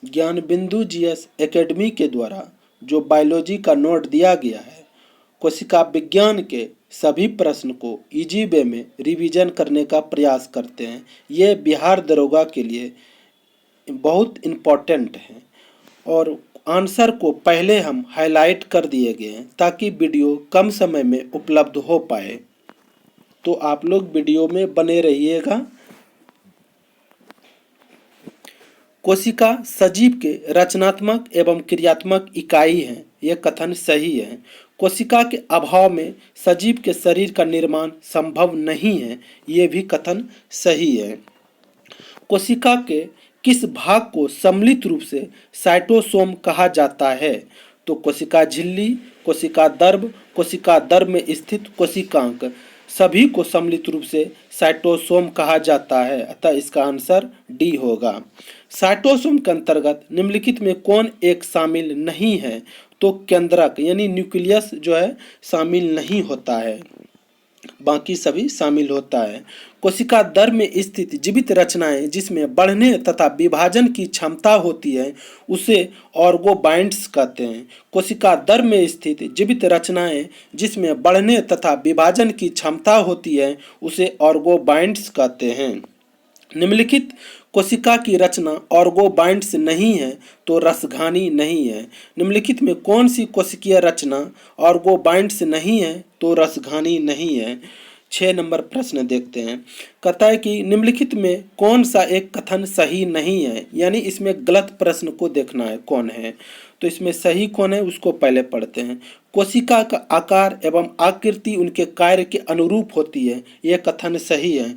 ज्ञान बिंदु GS academy के द्वारा जो बायोलॉजी का नोट दिया गया है, कोशिका विज्ञान के सभी प्रश्न को इजी वे में रिवीजन करने का प्रयास करते हैं। ये बिहार दरोगा के लिए बहुत इम्पोर्टेंट है और आंसर को पहले हम हाईलाइट कर दिए गए हैं ताकि वीडियो कम समय में उपलब्ध हो पाए। तो आप लोग वीडियो में बने रहिएगा। कोशिका सजीव के रचनात्मक एवं क्रियात्मक इकाई है, यह कथन सही है। कोशिका के अभाव में सजीव के शरीर का निर्माण संभव नहीं है, यह भी कथन सही है। कोशिका के किस भाग को सम्मिलित रूप से साइटोसोम कहा जाता है? तो कोशिका झिल्ली, कोशिका दर्भ, कोशिका दर्भ में स्थित कोशिकांग, सभी को सम्मिलित रूप से साइटोसोम कहा जाता है, अतः इसका आंसर डी होगा। साइटोसोम के अंतर्गत निम्नलिखित में कौन एक शामिल नहीं है? तो केंद्रक यानी न्यूक्लियस जो है शामिल नहीं होता है, बाकी सभी शामिल होता है। कोशिका दर्भ में स्थित जीवित रचनाएं जिसमें बढ़ने तथा विभाजन की क्षमता होती है उसे ऑर्गोबाइंड्स कहते हैं। कोशिका दर्भ में स्थित जीवित रचनाएं जिसमें बढ़ने तथा विभाजन की क्षमता होती है उसे ऑर्गोबाइंड्स कहते हैं। निम्नलिखित कोशिका की रचना ऑर्गोबाइंड्स नहीं है तो रसघानी नहीं है। निम्नलिखित में कौन सी कोशिकीय रचना ऑर्गोबाइंड्स नहीं है तो रसघानी नहीं है। 6 नंबर प्रश्न देखते हैं। कहता है कि निम्नलिखित में कौन सा एक कथन सही नहीं है, यानी इसमें गलत प्रश्न को देखना है कौन है। तो इसमें सही कौन है उसको पहले पढ़ते हैं। कोशिका का आकार एवं आकृति उनके कार्य के अनुरूप होती है, यह कथन सही है,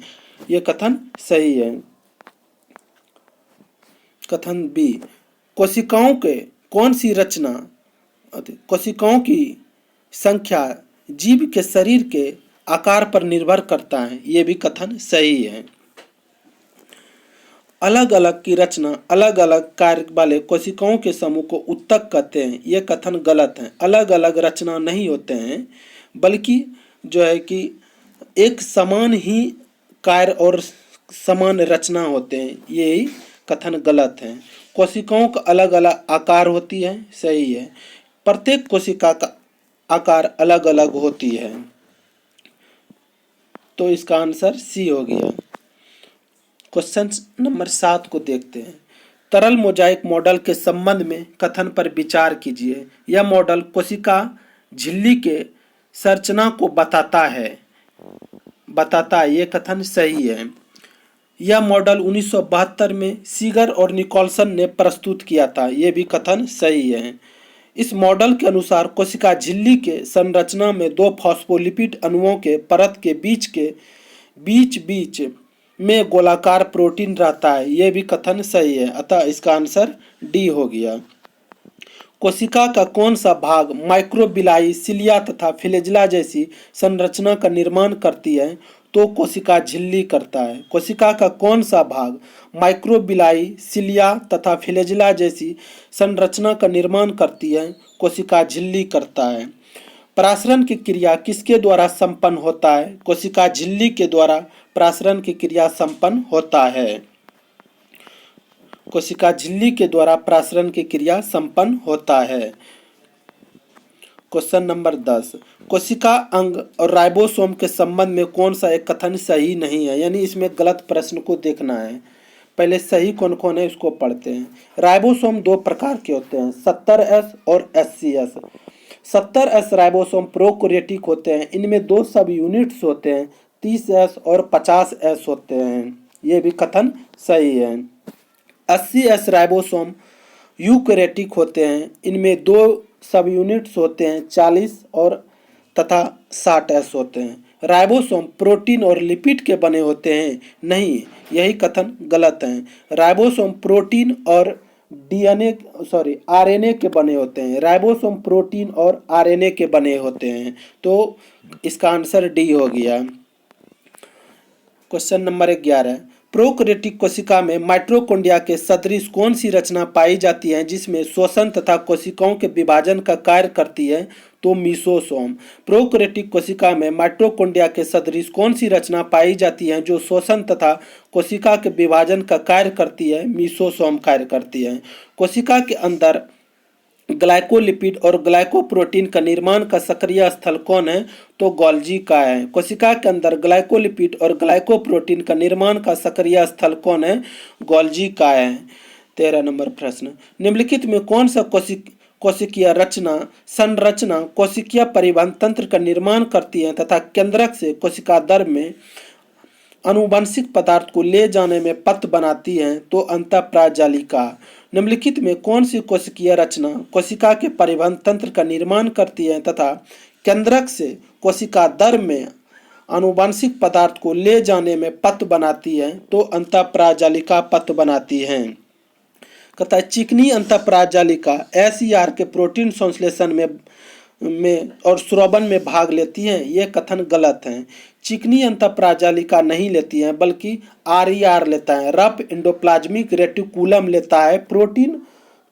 यह कथन सही है। कथन बी, कोशिकाओं के कौन सी रचना कोशिकाओं की संख्या जीव के शरीर के आकार पर निर्भर करता है, यह भी कथन सही है। अलग अलग की रचना अलग अलग कार्य वाले कोशिकाओं के समूह को उत्तक कहते हैं, यह कथन गलत है। अलग अलग रचना नहीं होते हैं बल्कि जो है कि एक समान ही कार्य और समान रचना होते हैं, यही कथन गलत है। कोशिकाओं का अलग अलग आकार होती है, सही है। प्रत्येक कोशिका का आकार अलग अलग होती है, तो इसका आंसर सी हो गया। क्वेश्चन नंबर 7 को देखते हैं। तरल मोजाइक मॉडल के संबंध में कथन पर विचार कीजिए। यह मॉडल कोशिका झिल्ली के संरचना को बताता है, ये कथन सही है। यह मॉडल 1972 में सीगर और निकोलसन ने प्रस्तुत किया था, यह भी कथन सही है। इस मॉडल के अनुसार कोशिका झिल्ली के संरचना में 2 फॉस्फोलिपिड अणुओं के परत के बीच में गोलाकार प्रोटीन रहता है, यह भी कथन सही है, अतः इसका आंसर डी हो गया। कोशिका का कौन सा भाग माइक्रोबिलाई, सिलिया तथा फ्लैजेला जैसी संरचना का निर्माण करती है? तो कोशिका झिल्ली करता है। कोशिका का कौन सा भाग माइक्रोबिलाई, सिलिया तथा फ्लैजेला जैसी संरचना का निर्माण करती है? कोशिका झिल्ली करता है। परासरण की क्रिया किसके द्वारा संपन्न होता है? कोशिका झिल्ली के द्वारा परासरण की क्रिया संपन्न होता है। कोशिका झिल्ली के द्वारा परासरण की क्रिया संपन्न होता है। क्वेश्चन नंबर 10, कोशिका अंग और राइबोसोम के संबंध में कौन सा एक कथन सही नहीं है, यानी इसमें गलत प्रश्न को देखना है। पहले सही कौन कौन है उसको पढ़ते हैं। राइबोसोम 2 प्रकार के होते हैं, 70S और 80S। 70S राइबोसोम प्रोकैरियोटिक होते हैं, इनमें 2 सब यूनिट्स होते हैं, 30S और 50S होते हैं, ये भी कथन सही है। 80S राइबोसोम यूकैरियोटिक होते हैं, इनमें 2 सब यूनिट्स होते हैं, 40 और तथा 60S होते हैं। राइबोसोम प्रोटीन और लिपिड के बने होते हैं, नहीं, यही कथन गलत है। राइबोसोम प्रोटीन और आरएनए के बने होते हैं। राइबोसोम प्रोटीन और आरएनए के बने होते हैं, तो इसका आंसर डी हो गया। क्वेश्चन नंबर 11, प्रोकैरियोटिक कोशिका में माइटोकॉन्ड्रिया के सदृश कौन सी रचना पाई जाती है जिसमें श्वसन तथा कोशिकाओं के विभाजन का कार्य करती है? तो मीसोसोम। प्रोकैरियोटिक कोशिका में माइटोकॉन्ड्रिया के सदृश कौन सी रचना पाई जाती है जो शोषण तथा कोशिका के विभाजन का कार्य करती है? मीसोसोम कार्य करती है। कोशिका के अंदर ग्लाइकोलिपिड और ग्लाइकोप्रोटीन का निर्माण का सक्रिय स्थल कौन है? तो गोल्जी का है। कोशिका के अंदर ग्लाइकोलिपिड और ग्लाइकोप्रोटीन का निर्माण का सक्रिय स्थल कौन है? गोल्जी का है। 13 नंबर प्रश्न, निम्नलिखित में कौन सा कोशिकीय रचना संरचना कोशिकीय परिवहन तंत्र का निर्माण करती है तथा केंद्रक से कोशिका दर में अनुवांशिक पदार्थ को ले जाने में पथ बनाती है? तो अंतःप्राजालिका। निम्नलिखित में कौन सी कोशिकीय रचना कोशिका के परिवहन तंत्र का निर्माण करती है तथा केंद्रक से कोशिका दर में अनुवांशिक पदार्थ को ले जाने में पथ बनाती है? तो अंतःप्राजालिका पथ बनाती है। कहता है चिकनी अंतःप्राजालिका SER के प्रोटीन संश्लेषण में और स्रावन में भाग लेती हैं, ये कथन गलत है। चिकनी अंतःप्राजालिका नहीं लेती है बल्कि RER लेता है, रफ एंडोप्लाज्मिक रेटिकुलम लेता है। प्रोटीन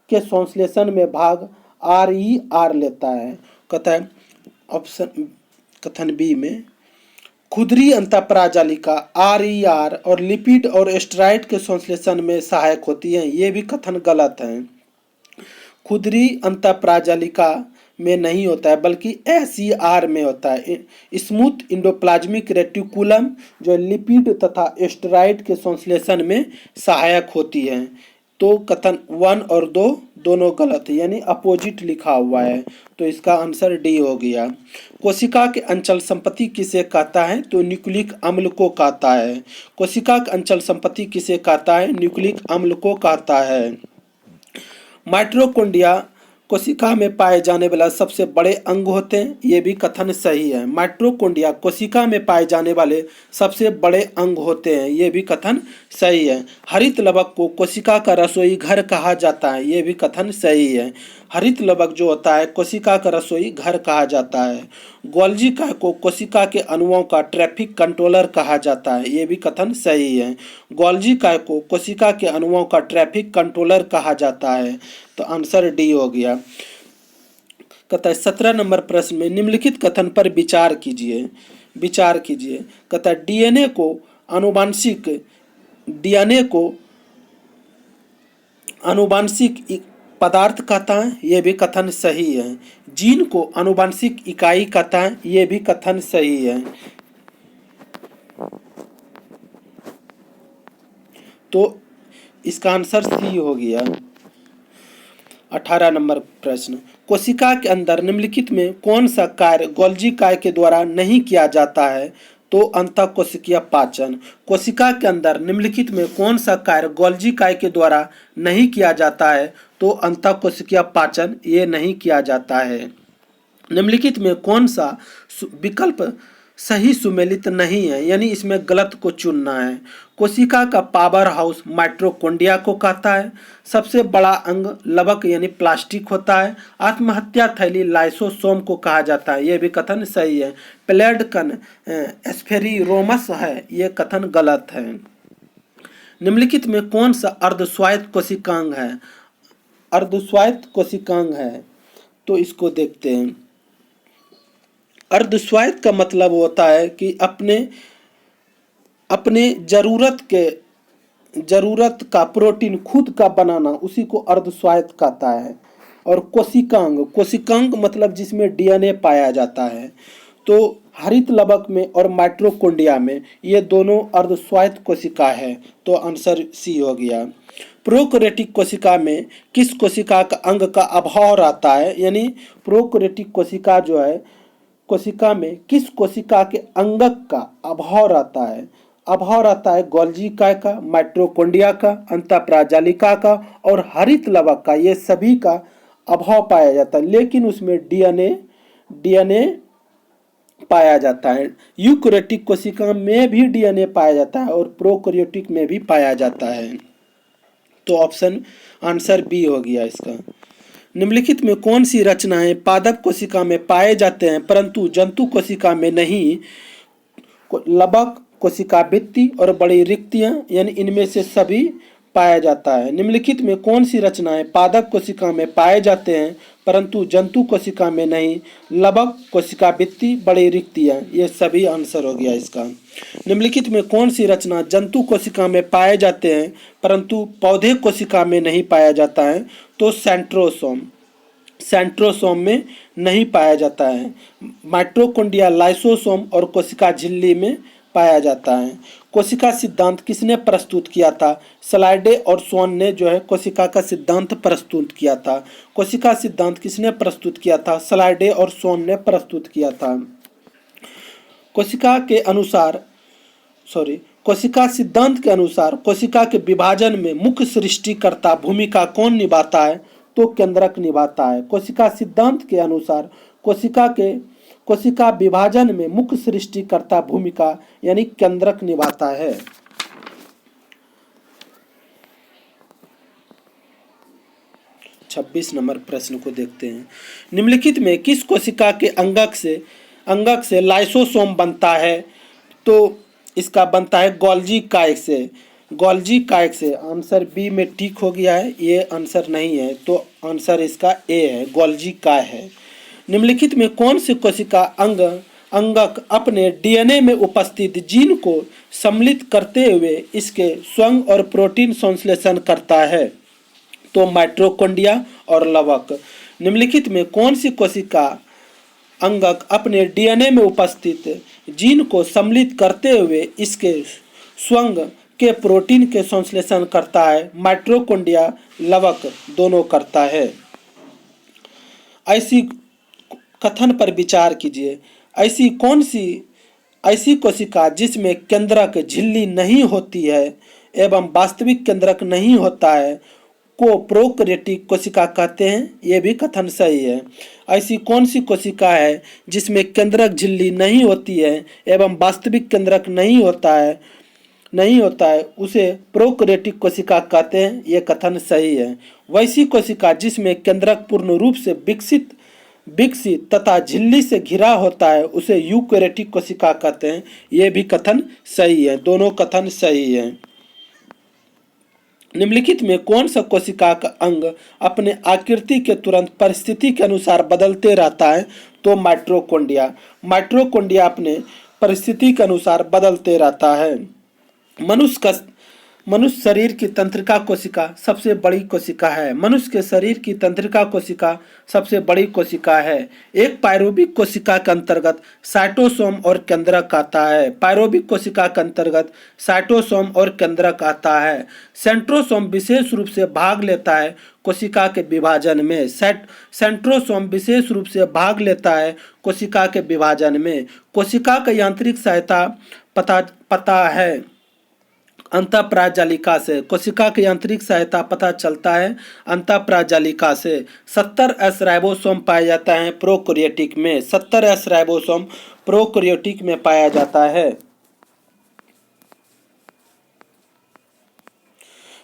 के संश्लेषण में भाग RER लेता है। कहता है ऑप्शन कथन बी में खुदरी अंतःप्राजालिका RER और लिपिड और एस्टेरॉइड के संश्लेषण में सहायक होती है, ये भी कथन गलत है। खुदरी अंतःप्राजालिका में नहीं होता है बल्कि SER में होता है। स्मूथ इंडोप्लाज्मिक रेटिकुलम जो लिपिड तथा एस्टेरॉइड के संश्लेषण में सहायक होती है। तो कथन 1 और 2 दोनों गलत है, यानी अपोजिट लिखा हुआ है। तो इसका आंसर डी हो गया। कोशिका के अंचल संपत्ति किसे कहता है? तो न्यूक्लिक अम्ल को कहता है। कोशिका के अंचल संपत्ति किसे कहता है? न्यूक्लिक अम्ल को कहता है। माइटोकॉन्ड्रिया कोशिका में पाए जाने वाला सबसे बड़े अंग होते हैं, ये भी कथन सही है। माइटोकॉन्ड्रिया कोशिका में पाए जाने वाले सबसे बड़े अंग होते हैं, ये भी कथन सही है। हरित लवक को कोशिका का रसोई घर कहा जाता है, ये भी कथन सही है। हरित लवक जो होता है कोशिका का रसोई घर कहा जाता है। गोल्जी काय को कोशिका के अणुओं का ट्रैफिक कंट्रोलर कहा जाता है, ये भी कथन सही है। गोल्जी काय को कोशिका के अणुओं का ट्रैफिक कंट्रोलर कहा जाता है। तो आंसर डी हो गया। कहता है 17 नंबर प्रश्न में निम्नलिखित कथन पर विचार कीजिए। कहता है डीएनए को आनुवांशिक पदार्थ कहता है, ये भी कथन सही है। जीन को आनुवांशिक इकाई कहता है, ये भी कथन सही है। तो इसका आंसर सी हो गया। 18 नंबर प्रश्न, कोशिका के अंदर निम्नलिखित में कौन सा कार्य गोल्जी काय के द्वारा नहीं किया जाता है? तो अंतःकोशिकीय पाचन। कोशिका के अंदर निम्नलिखित में कौन सा कार्य गोल्जी काय के द्वारा नहीं किया जाता है? तो अंतःकोशिकीय पाचन ये नहीं किया जाता है। निम्नलिखित में कौन सा विकल्प सही सुमेलित नहीं है, यानी इसमें गलत को चुनना है। कोशिका का पावर हाउस माइटोकॉन्ड्रिया को कहता है। सबसे बड़ा अंग लवक यानी प्लास्टिक होता है। आत्महत्या थैली लाइसोसोम को कहा जाता है, यह भी कथन सही है। प्लेड कण स्फेरिरोमस है, ये कथन गलत है। निम्नलिखित में कौन सा अर्धस्वायत्त कोशिकांग है? अर्धस्वायत्त कोशिकांग है, तो इसको देखते हैं। अर्धस्वायत्त का मतलब होता है कि अपने जरूरत का प्रोटीन खुद का बनाना, उसी को अर्धस्वायत्त कहता है। और कोशिकांग मतलब जिसमें डीएनए पाया जाता है। तो हरित लवक में और माइटोकॉन्ड्रिया में ये दोनों अर्धस्वायत्त कोशिका है, तो आंसर सी हो गया। प्रोकैरियोटिक कोशिका में किस कोशिका का अंग का अभाव रहता है? यानी प्रोकैरियोटिक कोशिका जो है, कोशिका में किस कोशिका के अंगक का अभाव रहता है? अभाव रहता है गोल्जी काय का, माइटोकॉन्ड्रिया का, अंतःप्राजालिका का और हरित लवक का। ये सभी का अभाव पाया जाता है, लेकिन उसमें डीएनए पाया जाता है। यूकैरियोटिक कोशिका में भी डीएनए पाया जाता है और प्रोकैरियोटिक में भी पाया जाता है। तो ऑप्शन आंसर बी हो गया इसका। निम्नलिखित में कौन सी रचनाएं पादप कोशिका में पाए जाते हैं परंतु जंतु कोशिका में नहीं? लवक, कोशिका भित्ति और बड़ी रिक्तियां, यानी इनमें से सभी पाया जाता है। निम्नलिखित में कौन सी रचनाएं पादप कोशिका में पाए जाते हैं परंतु जंतु कोशिका में नहीं? लवक, कोशिका भित्ति, बड़ी रिक्तियां, ये सभी आंसर हो गया इसका। निम्नलिखित में कौन सी रचना जंतु कोशिका में पाए जाते हैं परंतु पौधे कोशिका में नहीं पाया जाता है? तो सेंट्रोसोम, सेंट्रोसोम में नहीं पाया जाता है। माइटोकॉन्ड्रिया, लाइसोसोम और कोशिका झिल्ली में पाया जाता है। कोशिका सिद्धांत किसने प्रस्तुत किया था? स्लाइडे और स्वॉन ने जो है कोशिका का सिद्धांत प्रस्तुत किया था। कोशिका सिद्धांत किसने प्रस्तुत किया था? स्लाइडे और स्वॉन ने प्रस्तुत किया था। कोशिका के अनुसार कोशिका सिद्धांत के अनुसार कोशिका के विभाजन में मुख्य सृष्टिकर्ता भूमिका कौन निभाता है? तो केंद्रक निभाता है। कोशिका सिद्धांत के अनुसार कोशिका विभाजन में मुख्य सृष्टिकर्ता भूमिका यानी केंद्रक निभाता है। 26 नंबर प्रश्न को देखते हैं। निम्नलिखित में किस कोशिका के अंगक से लाइसोसोम बनता है? तो इसका बनता है गोल्जी कायक से। गोल्जी कायक से आंसर बी में टिक हो गया है, ये आंसर नहीं है, तो आंसर इसका ए है, गोल्जी काय है। निम्नलिखित में कौन सी कोशिका अंगक अपने डीएनए में उपस्थित जीन को सम्मिलित करते हुए इसके स्वयं और प्रोटीन संश्लेषण करता है? तो माइटोकॉन्ड्रिया और लवक। निम्नलिखित में कौन सी कोशिका अंगक अपने डीएनए में उपस्थित जीन को सम्मिलित करते हुए इसके स्वयं के प्रोटीन के संश्लेषण करता है? माइटोकॉन्ड्रिया, लवक दोनों करता है। ऐसी कथन पर विचार कीजिए। ऐसी कोशिका जिसमें केंद्रक झिल्ली नहीं होती है एवं वास्तविक केंद्रक नहीं होता है को प्रोकैरियोटिक कोशिका कहते हैं। ये भी कथन सही है। ऐसी कौन सी कोशिका है जिसमें केंद्रक झिल्ली नहीं होती है एवं वास्तविक केंद्रक नहीं होता है उसे प्रोकैरियोटिक कोशिका कहते हैं। ये कथन सही है। वैसी कोशिका जिसमें केंद्रक पूर्ण रूप से विकसित तथा झिल्ली से घिरा होता है उसे यूकैरियोटिक कोशिका कहते हैं। ये भी कथन सही है, दोनों कथन सही है। निम्नलिखित में कौन सा कोशिका का अंग अपने आकृति के तुरंत परिस्थिति के अनुसार बदलते रहता है? तो माइटोकॉन्ड्रिया अपने परिस्थिति के अनुसार बदलते रहता है। मनुष्य शरीर की तंत्रिका कोशिका सबसे बड़ी कोशिका है। मनुष्य के शरीर की तंत्रिका कोशिका सबसे बड़ी कोशिका है। एक पायरोबिक कोशिका के अंतर्गत साइटोसोम और केंद्रक आता है। पायरोबिक कोशिका के अंतर्गत साइटोसोम और केंद्रक आता है। सेंट्रोसोम विशेष रूप से भाग लेता है कोशिका के विभाजन में। सेंट्रोसोम विशेष रूप से भाग लेता है कोशिका के विभाजन में। कोशिका का यांत्रिक सहायता पता है अंतःप्राजालिका से। कोशिका की यांत्रिक सहायता पता चलता है अंतःप्राजालिका से। 70S राइबोसोम पाया जाता है प्रोकैरियोटिक में। 70S राइबोसोम प्रोकैरियोटिक में पाया जाता है।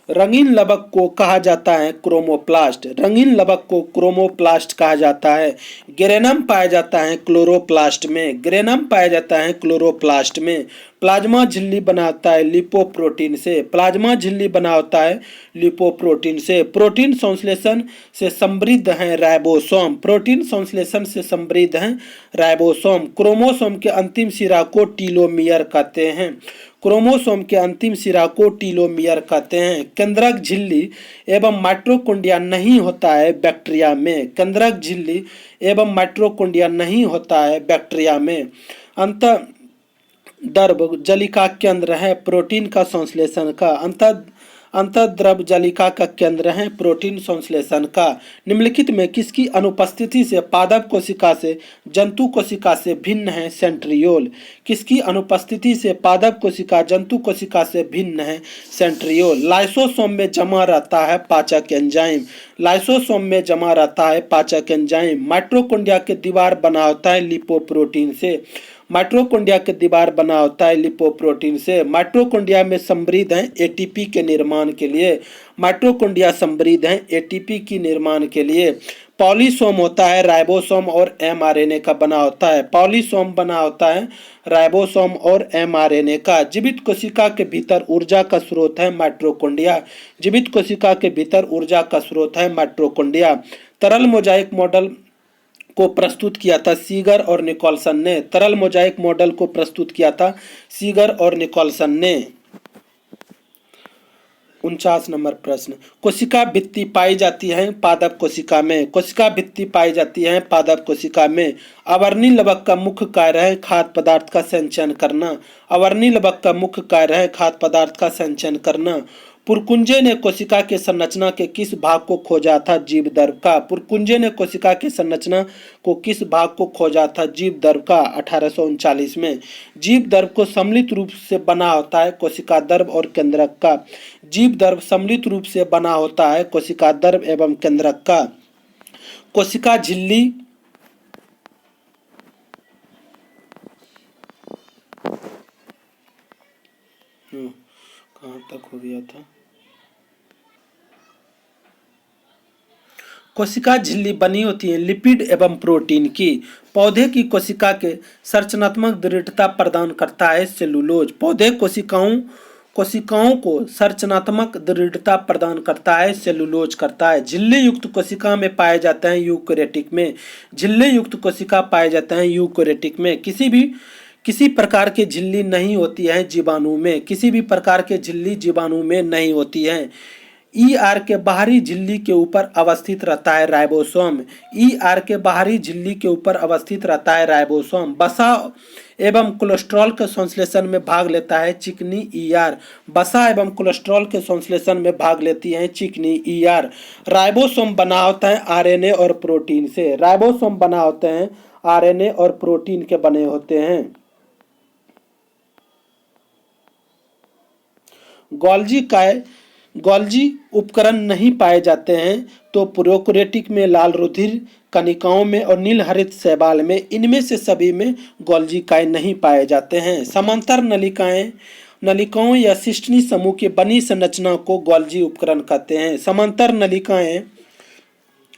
रंगीन लवक को कहा जाता है क्रोमोप्लास्ट। रंगीन लवक को क्रोमोप्लास्ट कहा जाता है। ग्रेनम पाया जाता है क्लोरोप्लास्ट में। ग्रेनम पाया जाता है क्लोरोप्लास्ट में। प्लाज्मा झिल्ली बनाता है लिपोप्रोटीन से। प्लाज्मा झिल्ली बना होता है लिपोप्रोटीन से। प्रोटीन संश्लेषण से समृद्ध हैं राइबोसोम। प्रोटीन संश्लेषण से समृद्ध हैं राइबोसोम। क्रोमोसोम के अंतिम सिरा को टीलोमियर कहते हैं। क्रोमोसोम के अंतिम सिरा को टीलोमियर कहते हैं। केंद्रक झिल्ली एवं माइटोकॉन्ड्रिया नहीं होता है बैक्टीरिया में। केंद्रक झिल्ली एवं माइटोकॉन्ड्रिया नहीं होता है बैक्टीरिया में। अंतःद्रव जलिका केंद्र है प्रोटीन का संश्लेषण का। अंतःद्रव जलिका का केंद्र है प्रोटीन संश्लेषण का। निम्नलिखित में किसकी अनुपस्थिति से पादप कोशिका से जंतु कोशिका से भिन्न है? सेंट्रियोल। किसकी अनुपस्थिति से पादप कोशिका जंतु कोशिका से भिन्न है? सेंट्रियोल। लाइसोसोम में जमा रहता है पाचक एंजाइम। लाइसोसोम में जमा रहता है पाचक एंजाइम। माइटोकॉन्ड्रिया के दीवार बना होता है लिपोप्रोटीन से। माइटोकॉन्ड्रिया के दीवार बना होता है लिपोप्रोटीन से। माइटोकॉन्ड्रिया में समृद्ध हैं एटीपी के निर्माण के लिए। माइटोकॉन्ड्रिया समृद्ध हैं एटीपी की निर्माण के लिए। पॉलीसोम होता है राइबोसोम और एमआरएनए का बना होता है। पॉलीसोम बना होता है राइबोसोम और एमआरएनए का। जीवित कोशिका के भीतर ऊर्जा का स्रोत है माइटोकॉन्ड्रिया। जीवित कोशिका के भीतर ऊर्जा का स्रोत है माइटोकॉन्ड्रिया। तरल मोजाइक मॉडल को प्रस्तुत किया था सीगर और निकोलसन ने। तरल मोजाइक मॉडल को प्रस्तुत किया था सीगर और निकोलसन ने। 49 नंबर प्रश्न, कोशिका भित्ति पाई जाती है पादप कोशिका में। कोशिका भित्ति पाई जाती है पादप कोशिका में। अवर्णीय लवक का मुख्य कार्य है खाद्य पदार्थ का संचयन करना। अवर्णीय लवक का मुख्य कार्य है खाद्य पदार्थ का संचयन करना। पुरकुंजे ने कोशिका के संरचना के किस भाग को खोजा था? जीव द्रव का। पुरकुंजे ने कोशिका की संरचना को किस भाग को खोजा था? जीव द्रव का। 1839 में। जीव द्रव को सम्मिलित रूप से बना होता है कोशिका द्रव और केंद्रक का। जीव द्रव सम्मिलित रूप से बना होता है कोशिका द्रव एवं केंद्रक का। कोशिका झिल्ली कहाँ तक हो गया था? कोशिका झिल्ली बनी होती है लिपिड एवं प्रोटीन की। पौधे की कोशिका के संरचनात्मक दृढ़ता प्रदान करता है सेलुलोज। पौधे कोशिकाओं को संरचनात्मक दृढ़ता प्रदान करता है सेलुलोज करता है। झिल्ली युक्त कोशिका में पाए जाते हैं यूकेरियोटिक में। झिल्ली युक्त कोशिका पाए जाते हैं यूकेरियोटिक में। किसी प्रकार की झिल्ली नहीं होती है जीवाणु में। किसी भी प्रकार के झिल्ली जीवाणु में नहीं होती है। ईआर के बाहरी झिल्ली के ऊपर अवस्थित रहता है राइबोसोम। ईआर के बाहरी झिल्ली के ऊपर अवस्थित रहता है राइबोसोम। वसा एवं कोलेस्ट्रॉल के संश्लेषण में भाग लेता है चिकनी ईआर। वसा एवं कोलेस्ट्रॉल के संश्लेषण में भाग लेती है चिकनी ईआर। राइबोसोम बना होता है आरएनए और प्रोटीन से। राइबोसोम बना होते हैं आरएनए और प्रोटीन के बने होते हैं। गोल्जी उपकरण नहीं पाए जाते हैं तो प्रोकैरियोटिक में लाल रुधिर कणिकाओं में और नील हरित शैवाल में, इनमें से सभी में गोल्जी काय नहीं पाए जाते हैं। समांतर नलिकाओं या सिस्टनी समूह की बनी संरचना को गोल्जी उपकरण कहते हैं। समांतर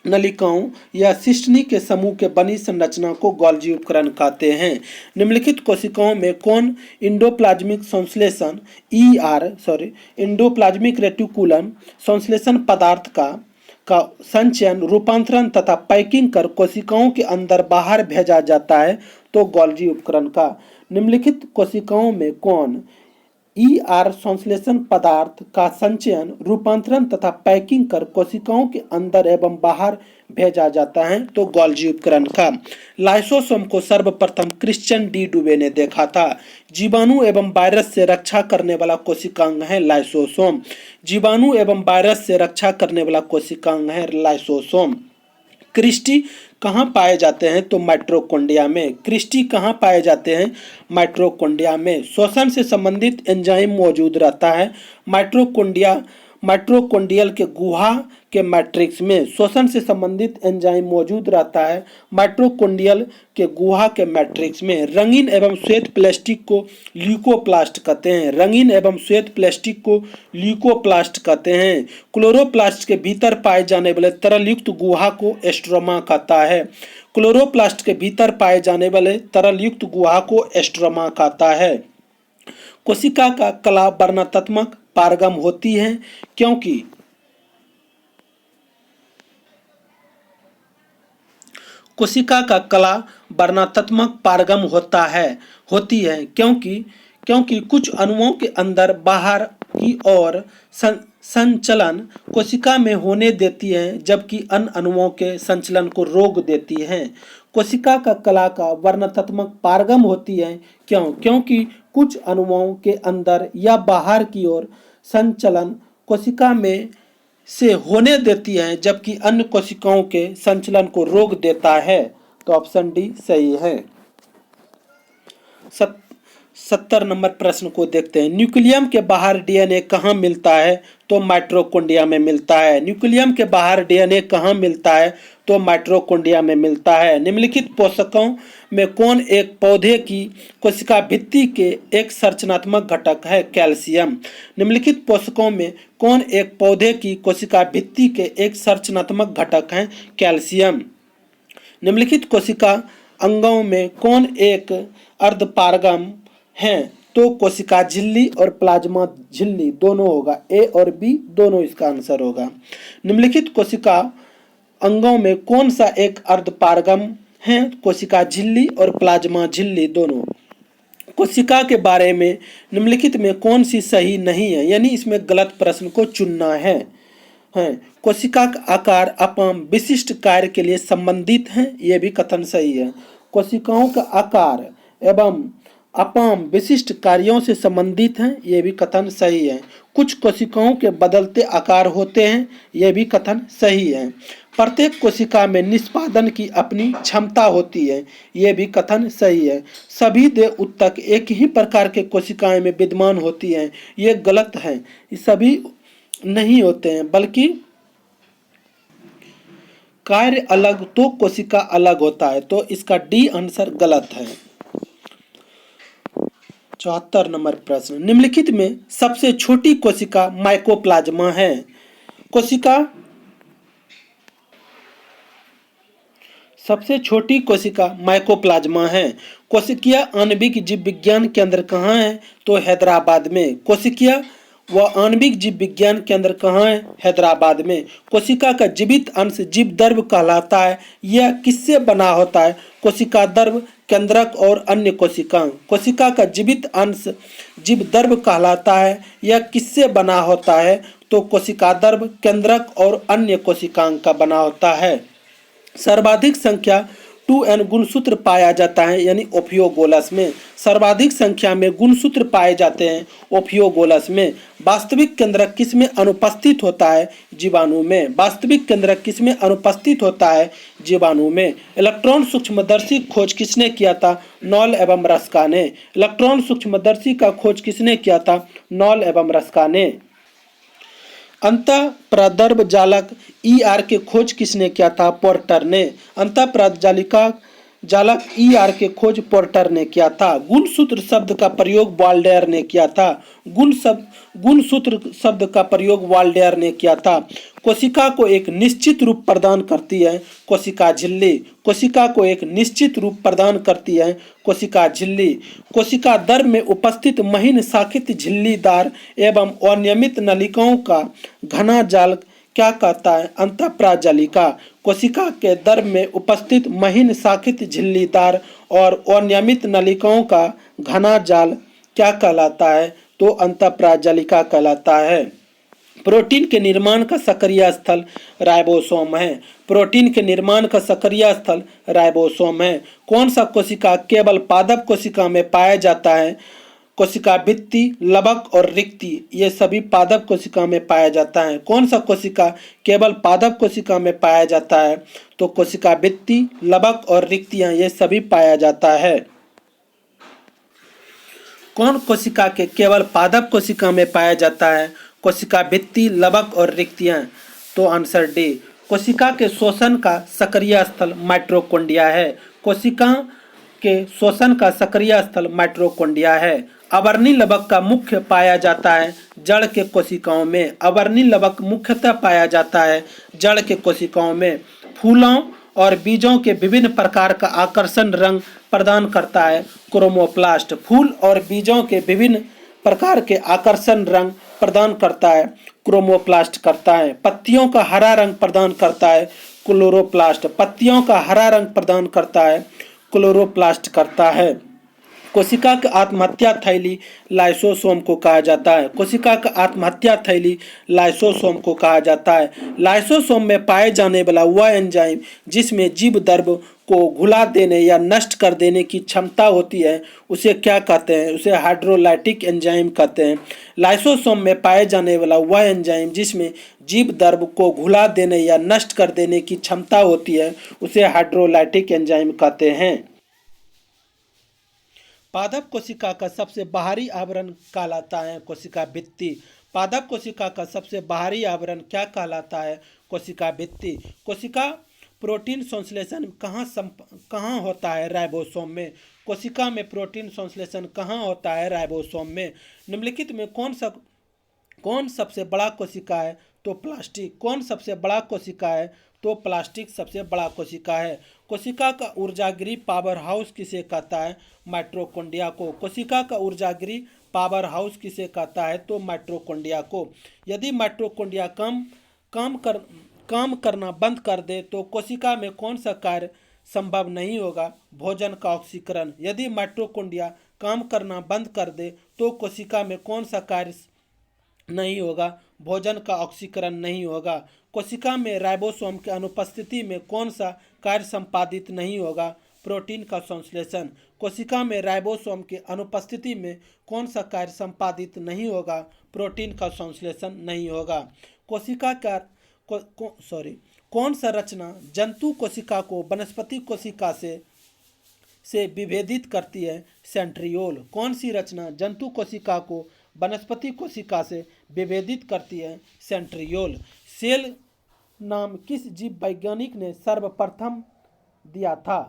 नलिकाओं या सिस्टनी के समूह के बनी संरचना को गोल्जी उपकरण कहते हैं। निम्नलिखित कोशिकाओं में कौन इंडोप्लाज्मिक संश्लेषण इंडोप्लाज्मिक रेटिकुलम संश्लेषण पदार्थ का संचयन, रूपांतरण तथा पैकिंग कर कोशिकाओं के अंदर बाहर भेजा जाता है? तो गोल्जी उपकरण का। निम्नलिखित कोशिकाओं में कौन ईआर संश्लेषण पदार्थ का संचयन, रूपांतरण तथा पैकिंग कर कोशिकाओं के अंदर एवं बाहर भेजा जाता है? तो गोल्जी उपकरण का। लाइसोसोम को सर्वप्रथम क्रिश्चियन डी डुबे ने देखा था। जीवाणु एवं वायरस से रक्षा करने वाला कोशिकांग है लाइसोसोम। जीवाणु एवं वायरस से रक्षा करने वाला कोशिकांग है लाइसोसोम। क्रिस्टी कहाँ पाए जाते हैं? तो माइटोकॉन्ड्रिया में। क्रिस्टी कहाँ पाए जाते हैं? माइटोकॉन्ड्रिया में। श्वसन से संबंधित एंजाइम मौजूद रहता है माइटोकॉन्ड्रियल के गुहा के मैट्रिक्स में। श्वसन से संबंधित एंजाइम मौजूद रहता है माइटोकॉन्ड्रियल के गुहा के मैट्रिक्स में। रंगीन एवं श्वेत प्लास्टिक को ल्यूकोप्लास्ट कहते हैं। रंगीन एवं श्वेत प्लास्टिक को ल्यूकोप्लास्ट कहते हैं। क्लोरोप्लास्ट के भीतर पाए जाने वाले तरल युक्त गुहा को एस्ट्रोमा कहता है। क्लोरोप्लास्ट के भीतर पाए जाने वाले तरल युक्त गुहा को एस्ट्रोमा कहता है। कोशिका का कला वर्णनात्मक पारगम होती है क्योंकि कोशिका का कला वर्णनात्मक पारगम होती है क्योंकि कुछ अणुओं के अंदर बाहर की ओर संचलन कोशिका में होने देती है जबकि अन्य अणुओं के संचलन को रोक देती है। कोशिका का कला का वर्णनात्मक पारगम होती है क्योंकि कुछ अणुओं के अंदर या बाहर की ओर संचलन कोशिका में से होने देती है जबकि अन्य कोशिकाओं के संचलन को रोक देता है। तो ऑप्शन डी सही है। 70 नंबर प्रश्न को देखते हैं। न्यूक्लियम के बाहर डीएनए कहाँ मिलता है? तो माइटोकॉन्ड्रिया में मिलता है। न्यूक्लियम के बाहर डीएनए कहाँ मिलता है? तो माइटोकॉन्ड्रिया में मिलता है। निम्नलिखित पोषकों में कौन एक पौधे की कोशिका भित्ति के एक संरचनात्मक घटक है? कैल्शियम। निम्नलिखित पोषकों में कौन एक पौधे की कोशिका भित्ति के एक संरचनात्मक घटक है? कैल्शियम। निम्नलिखित कोशिका अंगों में कौन एक अर्धपारगम है? तो कोशिका झिल्ली और प्लाज्मा झिल्ली दोनों होगा, ए और बी दोनों इसका आंसर होगा। निम्नलिखित कोशिका अंगों में कौन सा एक अर्धपारगम है? कोशिका झिल्ली और प्लाज्मा झिल्ली दोनों। कोशिका के बारे में निम्नलिखित में कौन सी सही नहीं है, यानी इसमें गलत प्रश्न को चुनना है। कोशिका का आकार अपाम विशिष्ट कार्य के लिए संबंधित है, यह भी कथन सही है। कोशिकाओं का आकार एवं अपाम विशिष्ट कार्यों से संबंधित हैं, यह भी कथन सही है। कुछ कोशिकाओं के बदलते आकार होते हैं, यह भी कथन सही है। प्रत्येक कोशिका में निष्पादन की अपनी क्षमता होती है, यह भी कथन सही है। सभी देह ऊतक एक ही प्रकार के कोशिकाएं में विद्यमान होती हैं, यह गलत है। सभी नहीं होते हैं, बल्कि कार्य अलग तो कोशिका अलग होता है, तो इसका डी आंसर गलत है। 74 नंबर प्रश्न, निम्नलिखित में सबसे छोटी कोशिका माइकोप्लाज्मा है। कोशिका सबसे छोटी कोशिका माइकोप्लाज्मा है। कोशिकीय आणविक जीव विज्ञान केंद्र कहाँ है? तो हैदराबाद में। कोशिकीय व आणविक जीव विज्ञान केंद्र कहाँ है? हैदराबाद में। कोशिका का जीवित अंश जीवद्रव्य कहलाता है, यह किससे बना होता है? कोशिका द्रव्य, केंद्रक और अन्य कोशिकांग। कोशिका का जीवित अंश जीवद्रव्य कहलाता है, यह किससे बना होता है? तो कोशिका द्रव्य, केंद्रक और अन्य कोशिकांग का बना होता है। सर्वाधिक संख्या 2n गुणसूत्र पाया जाता है, यानी ओफियोगोलस में। सर्वाधिक संख्या में गुणसूत्र पाए जाते हैं ओफियोगोलस में। वास्तविक केंद्रक किसमें अनुपस्थित होता है? जीवाणु में। वास्तविक केंद्रक किसमें अनुपस्थित होता है? जीवाणु में। इलेक्ट्रॉन सूक्ष्मदर्शी खोज किसने किया था? नॉल एवं रस्का ने। इलेक्ट्रॉन सूक्ष्मदर्शी का खोज किसने किया था? नॉल एवं रस्का ने। अंतःप्रदर्भ जालक ER के खोज किसने किया था? पोर्टर ने। अंतःप्रजालिका जालक ER के खोज पोर्टर ने किया था। गुणसूत्र शब्द का प्रयोग वाल्डेयर ने किया था। गुणसूत्र शब्द का प्रयोग वाल्डेयर ने किया था। कोशिका को एक निश्चित रूप प्रदान करती है कोशिका झिल्ली। कोशिका को एक निश्चित रूप प्रदान करती है कोशिका झिल्ली। कोशिका द्रव्य में उपस्थित महीन शाखित झिल्लीदार एवं अनियमित नलिकाओं का घना जाल क्या कहता है? अंतःप्राजालिका। कोशिका के द्रव्य में उपस्थित महीन शाखित झिल्लीदार और अनियमित नलिकाओं का घना जाल क्या कहलाता है? तो अंतःप्राजालिका कहलाता है। प्रोटीन के निर्माण का सक्रिय स्थल राइबोसोम है। प्रोटीन के निर्माण का सक्रिय स्थल राइबोसोम है। कौन सा कोशिका केवल पादप कोशिका में पाया जाता है? कोशिका भित्ति, लवक और रिक्ति, ये सभी पादप कोशिका में पाया जाता है। कौन सा कोशिका केवल पादप कोशिका में पाया जाता है? तो कोशिका भित्ति, लवक और रिक्तियां, ये सभी पाया जाता है। कौन कोशिका के केवल पादप कोशिका में पाया जाता है? कोशिका भित्ति, लवक और रिक्तियां। तो आंसर डी। कोशिका के शोषण का सक्रिय स्थल माइटोकॉन्ड्रिया है। कोशिका के शोषण का सक्रिय स्थल माइटोकॉन्ड्रिया है। अवर्णी लवक का मुख्य पाया जाता है जड़ के कोशिकाओं में। अवर्णी लवक मुख्यतः पाया जाता है जड़ के कोशिकाओं में। फूलों और बीजों के विभिन्न प्रकार का आकर्षण रंग प्रदान करता है क्रोमोप्लास्ट। फूल और बीजों के विभिन्न प्रकार के आकर्षण रंग प्रदान करता है क्रोमोप्लास्ट करता है। पत्तियों का हरा रंग प्रदान करता है क्लोरोप्लास्ट। पत्तियों का हरा रंग प्रदान करता है क्लोरोप्लास्ट करता है। कोशिका का आत्महत्या थैली लाइसोसोम को कहा जाता है। कोशिका का आत्महत्या थैली लाइसोसोम को कहा जाता है। लाइसोसोम में पाए जाने वाला वह एंजाइम जिसमें जीव द्रव्य को घुला देने या नष्ट कर देने की क्षमता होती है, उसे क्या कहते हैं? उसे हाइड्रोलाइटिक एंजाइम कहते हैं। लाइसोसोम में पाए जाने वाला वह एंजाइम जिसमें जीव द्रव्य को घुला देने या नष्ट कर देने की क्षमता होती है, उसे हाइड्रोलाइटिक एंजाइम कहते हैं। पादप कोशिका का सबसे बाहरी आवरण कहलाता है कोशिका भित्ति। पादप कोशिका का सबसे बाहरी आवरण क्या कहलाता है? कोशिका भित्ति। कोशिका प्रोटीन संश्लेषण कहाँ होता है? राइबोसोम में। कोशिका में प्रोटीन संश्लेषण कहाँ होता है? राइबोसोम में। निम्नलिखित में कौन सबसे बड़ा कोशिका है? तो प्लास्टिक। कौन सबसे बड़ा कोशिका है? तो प्लास्टिक सबसे बड़ा कोशिका है। कोशिका का ऊर्जागृह पावर हाउस किसे कहता है? माइटोकॉन्ड्रिया को। कोशिका का ऊर्जागृह पावर हाउस किसे कहता है? तो माइटोकॉन्ड्रिया को। यदि माइटोकॉन्ड्रिया काम करना बंद कर दे तो कोशिका में कौन सा कार्य संभव नहीं होगा? भोजन का ऑक्सीकरण। यदि माइटोकॉन्ड्रिया काम करना बंद कर दे तो कोशिका में कौन सा कार्य नहीं होगा? भोजन का ऑक्सीकरण नहीं होगा। कोशिका में राइबोसोम की अनुपस्थिति में कौन सा कार्य संपादित नहीं होगा? प्रोटीन का संश्लेषण। कोशिका में राइबोसोम की अनुपस्थिति में कौन सा कार्य संपादित नहीं होगा? प्रोटीन का संश्लेषण नहीं होगा। कोशिका का कौन सा रचना जंतु कोशिका को वनस्पति कोशिका से विभेदित करती है? सेंट्रियोल। कौन सी रचना जंतु कोशिका को वनस्पति कोशिका से विभेदित करती है? सेंट्रियोल। सेल नाम किस जीव वैज्ञानिक ने सर्वप्रथम दिया था?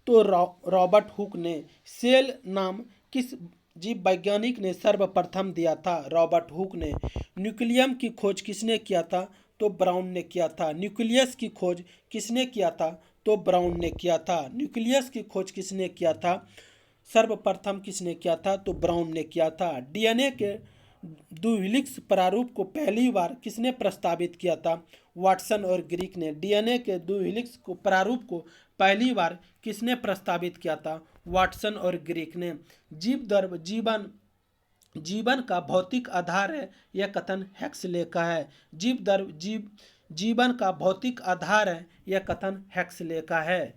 तो रॉबर्ट हुक ने। सेल नाम किस जीव वैज्ञानिक ने सर्वप्रथम दिया था? रॉबर्ट हुक ने। न्यूक्लियम की खोज किसने किया था? तो ब्राउन ने किया था। न्यूक्लियस की खोज किसने किया था? तो ब्राउन ने किया था। न्यूक्लियस की खोज किसने किया था? सर्वप्रथम किसने किया था? तो ब्राउन ने किया था। डीएनए के द्विहेलिक्स प्रारूप को पहली बार किसने प्रस्तावित किया था? वाटसन और ग्रीक ने। डीएनए के द्विहेलिक्स को प्रारूप को पहली बार किसने प्रस्तावित किया था? वाटसन और ग्रीक ने। जीव द्रव जीवन का भौतिक आधार है, यह कथन हेक्सले का है। जीव द्रव जीवन का भौतिक आधार है, यह कथन हेक्सले का है।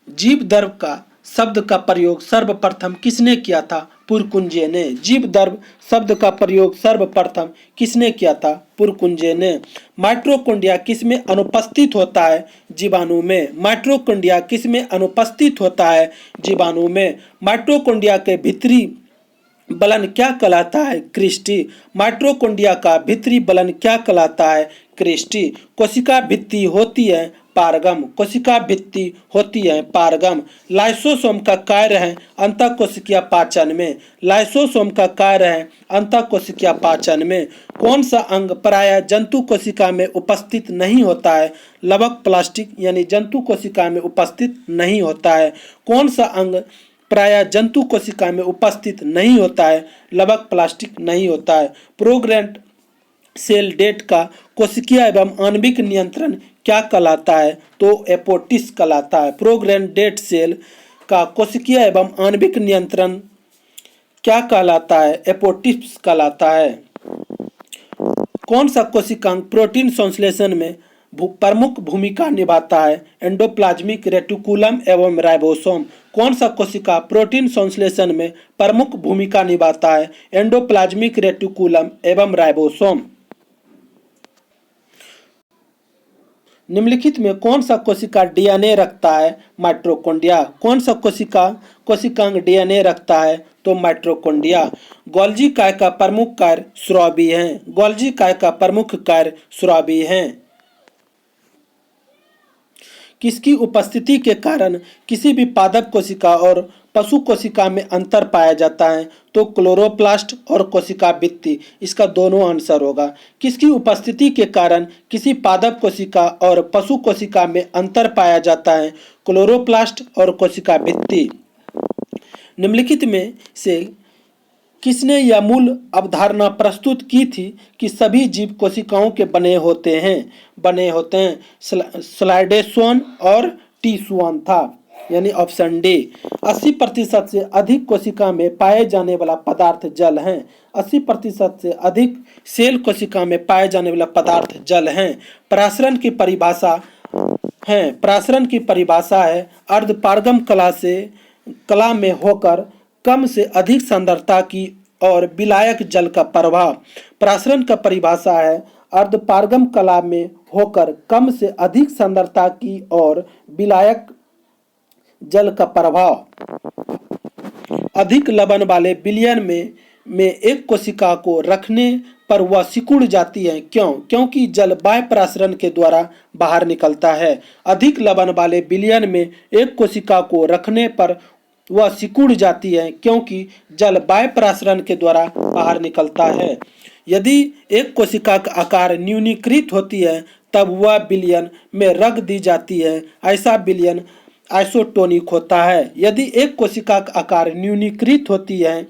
जीव द्रव का शब्द का प्रयोग सर्वप्रथम किसने किया था? पुरकुंजे ने। जीव द्रव शब्द का प्रयोग सर्वप्रथम किसने किया था? पुरकुंजे ने। माइटोकॉन्ड्रिया किसमें अनुपस्थित होता है? जीवाणु में। माइटोकॉन्ड्रिया किसमें अनुपस्थित होता है? जीवाणु में। माइटोकॉन्ड्रिया के भीतरी बलन क्या कहलाता है? क्रिस्टी। माइटोकॉन्ड्रिया का भीतरी बलन क्या कहलाता है? क्रिस्टी। कोशिका भित्ति होती है पारगम। कोशिका भित्ति होती है पारगम। लाइसोसोम का कार्य है अंतःकोशिकीय पाचन में। लाइसोसोम का कार्य है अंतःकोशिकीय पाचन में। कौन सा अंग प्रायः जंतु कोशिका में उपस्थित नहीं होता है? लवक प्लास्टिक यानी जंतु कोशिका में उपस्थित नहीं होता है। कौन सा अंग प्रायः जंतु कोशिका में उपस्थित नहीं होता है? लवक प्लास्टिक नहीं होता है। प्रोग्रेंट सेल डेट का कोशिकीय एवं आणविक नियंत्रण क्या कहलाता है? तो एपोप्टोसिस कहलाता है। प्रोग्रेंट डेट सेल का कोशिकीय एवं आणविक नियंत्रण क्या कहलाता है? एपोप्टोसिस कहलाता है। कौन सा कोशिकांग प्रोटीन संश्लेषण में प्रमुख भूमिका निभाता है? एंडोप्लाज्मिक रेटिकुलम एवं राइबोसोम। कौन सा कोशिका प्रोटीन संश्लेषण में प्रमुख भूमिका निभाता है? एंडोप्लाज्मिक रेटिकुलम एवं राइबोसोम। निम्नलिखित में कौन सा कोशिका डीएनए रखता है? माइटोकॉन्ड्रिया। कौन सा कोशिकांग डीएनए रखता है? तो माइटोकॉन्ड्रिया। गोल्जी काय का प्रमुख कार्य स्रावी है। गोल्जी काय का प्रमुख कार्य स्रावी है। किसकी उपस्थिति के कारण किसी भी पादप कोशिका और पशु कोशिका में अंतर पाया जाता है? तो क्लोरोप्लास्ट और कोशिका भित्ति। इसका दोनों आंसर होगा। किसकी उपस्थिति के कारण किसी पादप कोशिका और पशु कोशिका में अंतर पाया जाता है? क्लोरोप्लास्ट और कोशिका भित्ति। निम्नलिखित में से किसने यह मूल अवधारणा प्रस्तुत की थी कि सभी जीव कोशिकाओं के बने होते हैं? स्लाइडेस्वन और टीसुआन था, यानी ऑप्शन डी। 80% से अधिक कोशिका में पाए जाने वाला पदार्थ जल है। 80% से अधिक सेल कोशिका में पाए जाने वाला पदार्थ जल है। परासरण की परिभाषा है अर्धपारगम कला में होकर कम से अधिक सांद्रता की और विलायक जल का प्रवाह। परासरण का परिभाषा है अर्धपारगम कला में होकर कम से अधिक सांद्रता की और विलायक जल का प्रवाह। अधिक लवण वाले विलयन में में एक कोशिका को रखने पर वह सिकुड़ जाती है। क्यों? क्योंकि जल बाह्य प्रसारण के द्वारा बाहर निकलता है। अधिक लवण वाले विलयन में एक कोशिका को रखने पर वह सिकुड़ जाती है, क्योंकि जल बाह्य प्रसारण के द्वारा बाहर निकलता है। यदि एक कोशिका का आकार न्यूनीकृत होती है तब वह विलयन में रख दी जाती है। ऐसा विलयन आइसोटोनिक होता है। यदि एक कोशिका का आकार न्यूनीकृत होती है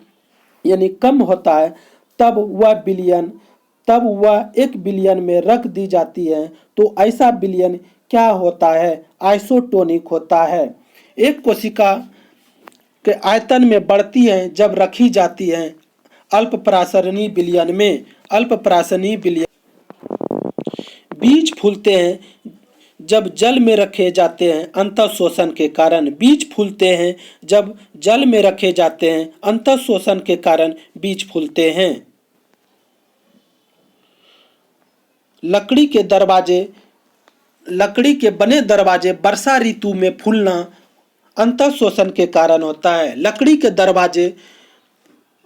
यानी कम होता है तब वह एक विलयन में रख दी जाती है। तो ऐसा विलयन क्या होता है? आइसोटोनिक होता है। एक कोशिका के आयतन में बढ़ती है जब रखी जाती है अल्प प्रासरणी विलयन में। अल्प प्रासरणी विलयन बीज फूलते हैं जब जल में रखे जाते हैं अंतः शोषण के कारण। बीज फूलते हैं जब जल में रखे जाते हैं अंतः शोषण के कारण बीज फूलते हैं। लकड़ी के बने दरवाजे वर्षा ऋतु में फूलना अंतः शोषण के कारण होता है। लकड़ी के दरवाजे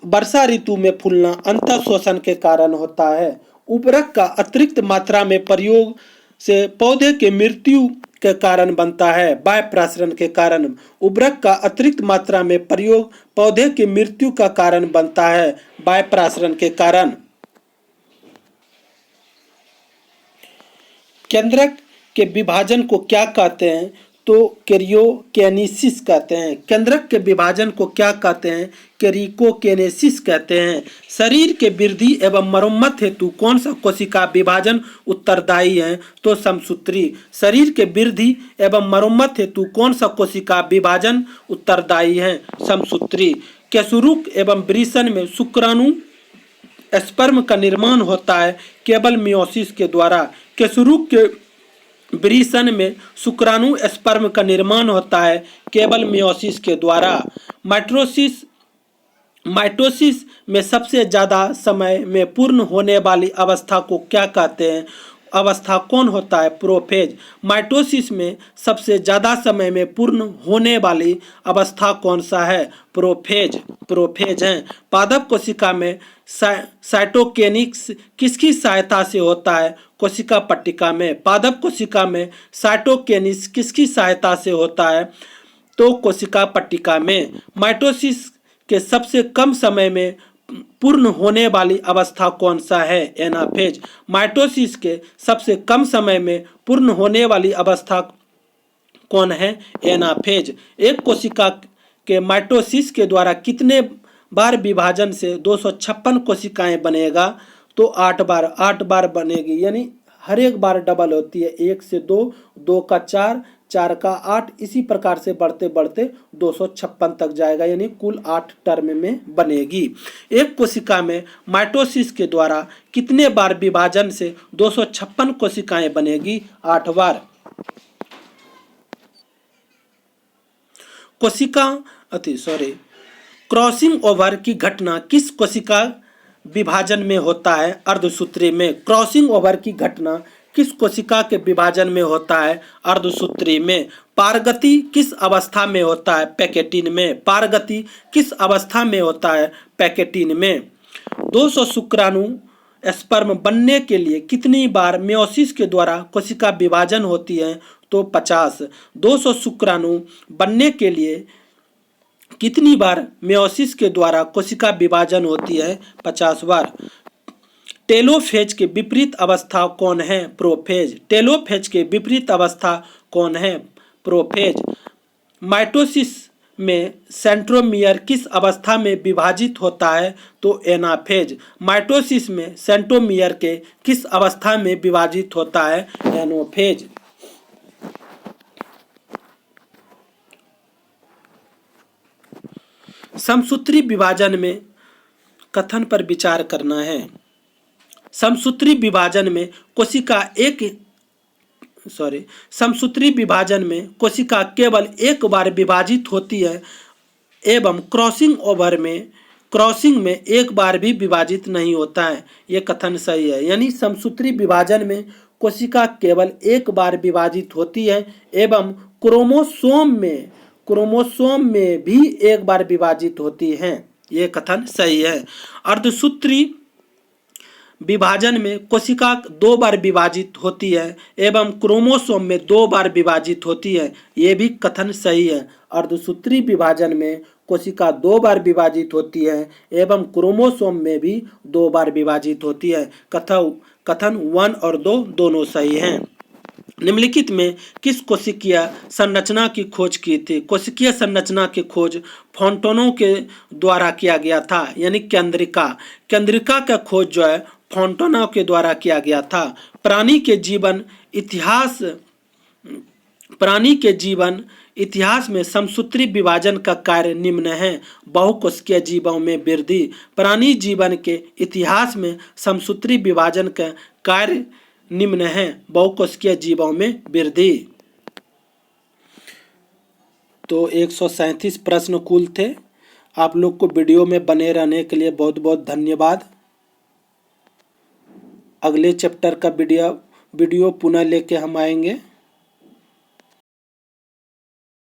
वर्षा ऋतु में फूलना अंतः शोषण के कारण होता है। उर्वरक का अतिरिक्त मात्रा में प्रयोग से पौधे के मृत्यु के कारण बनता है। बाह्य प्रसारण के कारण उर्वरक का अतिरिक्त मात्रा में प्रयोग पौधे की मृत्यु का कारण बनता है। बाह्य प्रसारण के कारण केंद्रक के विभाजन को क्या कहते हैं? तो कैरियोकेनेसिस कहते हैं। केंद्रक के विभाजन को क्या कहते हैं? कैरियोकेनेसिस कहते हैं। शरीर के वृद्धि एवं मरम्मत हेतु कौन सा कोशिका विभाजन उत्तरदायी है? तो समसूत्री। शरीर के वृद्धि एवं मरम्मत हेतु कौन सा कोशिका विभाजन उत्तरदायी है? समसूत्री। केशुरुक एवं वृषण में शुक्राणु स्पर्म का निर्माण होता है केवल मियोसिस के द्वारा। केशुरुक के वृषण में शुक्राणु स्पर्म का निर्माण होता है केवल मियोसिस के द्वारा। माइटोसिस में सबसे ज्यादा समय में पूर्ण होने वाली अवस्था को क्या कहते हैं? अवस्था कौन होता है? प्रोफेज। माइटोसिस में सबसे ज्यादा समय में पूर्ण होने वाली अवस्था कौन सा है? प्रोफेज है। पादप कोशिका में साइटोकिनेसिस किसकी सहायता से होता है? कोशिका पट्टिका में। पादप कोशिका में साइटोकिनेसिस किसकी सहायता से होता है? तो कोशिका पट्टिका में। माइटोसिस के सबसे कम समय में पूर्ण होने वाली अवस्था कौन सा है? एनाफेज। माइटोसिस के सबसे कम समय में पूर्ण होने वाली अवस्था कौन है? एनाफेज। एक कोशिका के माइटोसिस के द्वारा कितने बार विभाजन से 256 कोशिकाएं बनेगा? तो 8 बार बनेगी, यानी हर एक बार डबल होती है। 1 से 2, 2 का 4, 4 का 8, इसी प्रकार से बढ़ते बढ़ते 256 तक जाएगा, यानी कुल 8 टर्म में बनेगी। एक कोशिका में माइटोसिस के द्वारा कितने बार विभाजन से 256 कोशिकाएं बनेगी? 8 बार। क्रॉसिंग ओवर की घटना किस कोशिका विभाजन में होता है? अर्धसूत्री में। क्रॉसिंग ओवर की घटना किस कोशिका के विभाजन में होता है? अर्धसूत्री में। पारगति किस अवस्था में होता है? पैकेटिन में। पारगति किस अवस्था में होता है? पैकेटिन में। 200 शुक्राणु स्पर्म बनने के लिए कितनी बार मेयोसिस के द्वारा कोशिका विभाजन होती है? तो 50। 200 शुक्राणु बनने के लिए कितनी बार मेयोसिस के द्वारा कोशिका विभाजन होती है? 50 बार। टेलोफेज के विपरीत अवस्था कौन है? प्रोफेज। टेलोफेज के विपरीत अवस्था कौन है? प्रोफेज। माइटोसिस में सेंट्रोमियर किस अवस्था में विभाजित होता है? तो एनाफेज। माइटोसिस में सेंट्रोमियर के किस अवस्था में विभाजित होता है? एनाफेज। समसूत्री विभाजन में कथन पर विचार करना है। समसूत्री विभाजन में कोशिका केवल एक बार विभाजित होती है एवं क्रॉसिंग में एक बार भी विभाजित नहीं होता है। यह कथन सही है, यानी समसूत्री विभाजन में कोशिका केवल एक बार विभाजित होती है एवं क्रोमोसोम में भी एक बार विभाजित होती हैं। ये कथन सही है। अर्धसूत्री विभाजन में कोशिका 2 बार विभाजित होती है एवं क्रोमोसोम में 2 बार विभाजित होती है, ये भी कथन सही है। अर्धसूत्री विभाजन में कोशिका 2 बार विभाजित होती है एवं क्रोमोसोम में भी 2 बार विभाजित होती है। कथन 1 और 2 दोनों सही हैं। निम्नलिखित में किस कोशिकीय संरचना की खोज की थी? कोशिकीय संरचना की खोज फोंटानों के द्वारा किया गया था, यानी केंद्रिका का खोज जो है फोंटाना के द्वारा किया गया था। प्राणी के जीवन इतिहास में समसूत्री विभाजन का कार्य निम्न है। बहुकोशिकीय जीवों में वृद्धि। प्राणी जीवन के इतिहास में समसूत्री विभाजन का कार्य निम्न है। बहुकोशिकीय जीवों में वृद्धि। तो 137 प्रश्न कुल थे। आप लोग को वीडियो में बने रहने के लिए बहुत बहुत धन्यवाद। अगले चैप्टर का वीडियो पुनः लेके हम आएंगे।